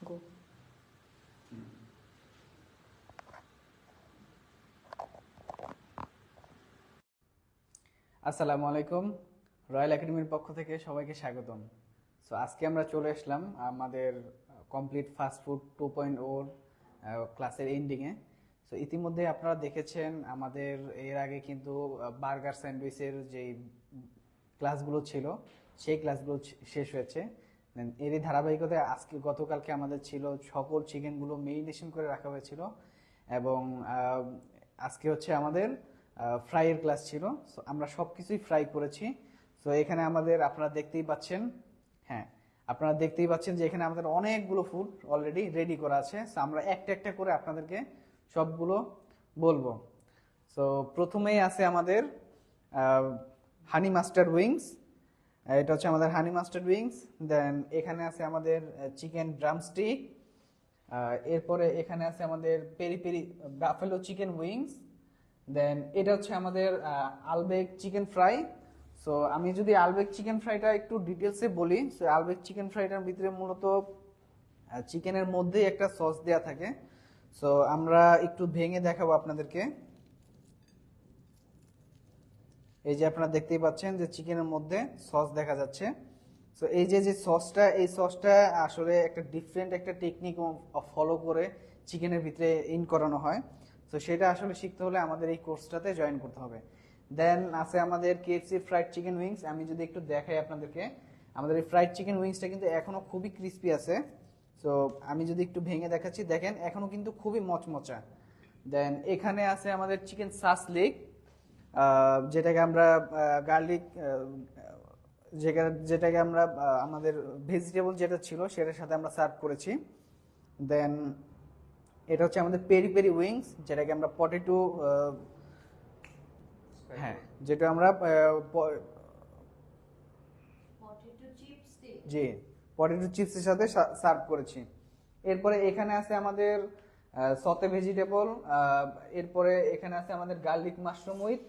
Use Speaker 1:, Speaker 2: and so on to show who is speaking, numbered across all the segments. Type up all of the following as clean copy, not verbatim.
Speaker 1: গো।
Speaker 2: আসসালামু আলাইকুম। রয়্যাল একাডেমির পক্ষ থেকে সবাইকে স্বাগতম। সো আজকে আমরা চলে আসলাম আমাদের কমপ্লিট ফাস্ট ফুড 2.0 ক্লাসের এন্ডিংয়ে। সো ইতিমধ্যে আপনারা দেখেছেন আমাদের এর আগে কিন্তু বার্গার স্যান্ডউইচের যেই ক্লাসগুলো ছিল সেই ক্লাসগুলো শেষ হয়েছে। এরই ধারাবাহিকতায় আজকে গতকালকে আমাদের ছিল সকল চিকেনগুলো মেরিনেশন করে রাখা হয়েছিল এবং আজকে হচ্ছে আমাদের ফ্রাইয়ের ক্লাস ছিল। সো আমরা সব কিছুই ফ্রাই করেছি। সো এখানে আমাদের আপনারা দেখতেই পাচ্ছেন, হ্যাঁ আপনারা দেখতেই পাচ্ছেন যে এখানে আমাদের অনেকগুলো ফুড অলরেডি রেডি করা আছে। সো আমরা একটা একটা করে আপনাদেরকে সবগুলো বলবো। সো প্রথমেই আছে আমাদের হানি মাস্টার্ড উইংস। এটা হচ্ছে আমাদের হানি মাস্টার্ড উইংস। দেন এখানে আছে আমাদের চিকেন ড্রামস্টিক। এরপরে এখানে আছে আমাদের peri peri buffalo chicken wings. Then এটা হচ্ছে আমাদের আলবেক চিকেন ফ্রাই। সো আমি যদি আলবেক চিকেন ফ্রাইটা একটু ডিটেলসে বলি, সো আলবেক চিকেন ফ্রাইটার ভিতরে মূলত চিকেনের মধ্যেই একটা সস দেয়া থাকে। সো আমরা একটু ভেঙে দেখাবো আপনাদেরকে। এই যে আপনারা দেখতেই পাচ্ছেন যে চিকেনের মধ্যে সস দেখা যাচ্ছে। সো এই যে সসটা, এই সসটা আসলে একটা ডিফারেন্ট একটা টেকনিক ফলো করে চিকেনের ভিতরে ইন করানো হয়। তো সেটা আসলে শিখতে হলে আমাদের এই কোর্সটাতে জয়েন করতে হবে। দেন আছে আমাদের কেএফসি ফ্রাইড চিকেন উইংস। আমি যদি একটু দেখাই আপনাদেরকে, আমাদের এই ফ্রাইড চিকেন উইংসটা কিন্তু এখনো খুবই ক্রিস্পি আছে। সো আমি যদি একটু ভেঙে দেখাচ্ছি, দেখেন এখনো কিন্তু খুবই মচমচা। দেন এখানে আছে আমাদের চিকেন সাসলিক, যেটাকে আমরা গার্লিক, যেটাকে আমরা আমাদের ভেজিটেবল যেটা ছিল সেটার সাথে আমরা সার্ভ করেছি। দেন এটা হচ্ছে আমাদের পেরি পেরি উইংস, যেটাকে আমরা পটেটো, হ্যাঁ যেটা আমরা জি পটেটো চিপসের সাথে সার্ভ করেছি। এরপরে এখানে আছে আমাদের সতে ভেজিটেবল। এরপরে এখানে আছে আমাদের গার্লিক মাশরুম উইথ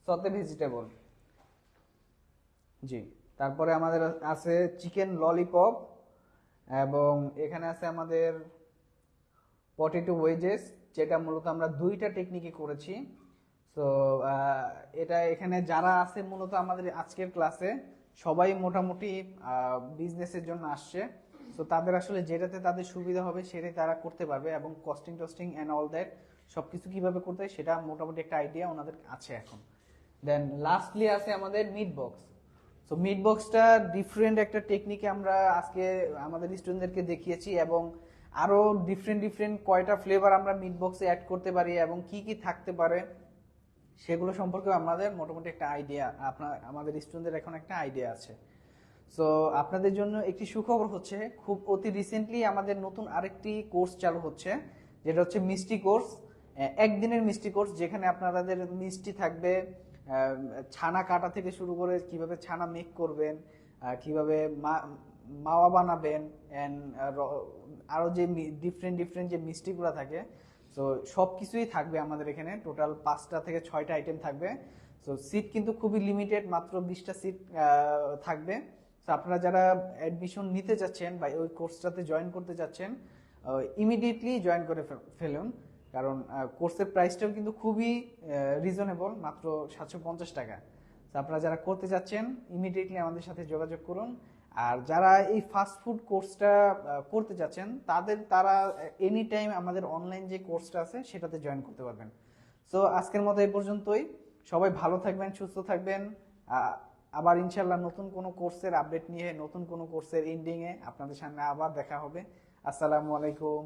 Speaker 2: সতে ভেজিটেবল। জি, তারপরে আমাদের আছে চিকেন ললিপপ এবং এখানে আছে আমাদের পটেটো ওয়েজেস, যেটা মূলত আমরা দুইটা টেকনিকে করেছি। সো এটা এখানে যারা আছে মূলত আমাদের আজকের ক্লাসে সবাই মোটামুটি বিজনেসের জন্য আসছে। সো তাদের আসলে যেটাতে তাদের সুবিধা হবে সেটাই তারা করতে পারবে এবং কস্টিং টস্টিং অ্যান্ড অল দ্যাট সবকিছু কিভাবে করতে হয় সেটা মোটামুটি একটা আইডিয়া ওনাদের আছে এখন। দেন লাস্টলি আছে আমাদের মিট বক্স। সো মিট বক্সটা ডিফারেন্ট একটা টেকনিকে আমরা আজকে আমাদের স্টুডেন্টদেরকে দেখিয়েছি এবং আরো ডিফারেন্ট কয়টা ফ্লেভার আমরা মিট বক্সে অ্যাড করতে পারি এবং কি কি থাকতে পারে সেগুলো সম্পর্কে আমাদের মোটামুটি একটা আইডিয়া, আমাদের স্টুডেন্টদের এখন একটা আইডিয়া আছে। সো আপনাদের জন্য একটি সুখবর হচ্ছে, খুব অতি রিসেন্টলি আমাদের নতুন আরেকটি কোর্স চালু হচ্ছে, যেটা হচ্ছে মিষ্টি কোর্স। একদিনের মিষ্টি কোর্স, যেখানে আপনাদের মিষ্টি থাকবে, ছানা কাটা থেকে শুরু করে কিভাবে ছানা মেক করবেন, কিভাবে মাওয়া বানাবেন, অ্যান্ড আরো যে ডিফারেন্ট যে মিষ্টিগুলো থাকে। সো সব কিছুই থাকবে আমাদের এখানে। টোটাল 5টা থেকে 6টা আইটেম থাকবে। সো সিট কিন্তু খুবই লিমিটেড, মাত্র 20টা সিট থাকবে। সো আপনারা যারা অ্যাডমিশন নিতে যাচ্ছেন বা ওই কোর্সটাতে জয়েন করতে যাচ্ছেন, ইমিডিয়েটলি জয়েন করে ফেলুন, কারণ কোর্সের প্রাইসটাও কিন্তু খুবই রিজনেবল, মাত্র 750 টাকা। তো আপনারা যারা করতে যাচ্ছেন ইমিডিয়েটলি আমাদের সাথে যোগাযোগ করুন। আর যারা এই ফাস্ট ফুড কোর্সটা করতে যাচ্ছেন তারা এনি টাইম আমাদের অনলাইন যে কোর্সটা আছে সেটাতে জয়েন করতে পারবেন। সো আজকের মতো এই পর্যন্তই। সবাই ভালো থাকবেন, সুস্থ থাকবেন। আবার ইনশাল্লাহ নতুন কোনো কোর্সের আপডেট নিয়ে, নতুন কোনো কোর্সের এন্ডিংয়ে আপনাদের সামনে আবার দেখা হবে। আসসালামু আলাইকুম।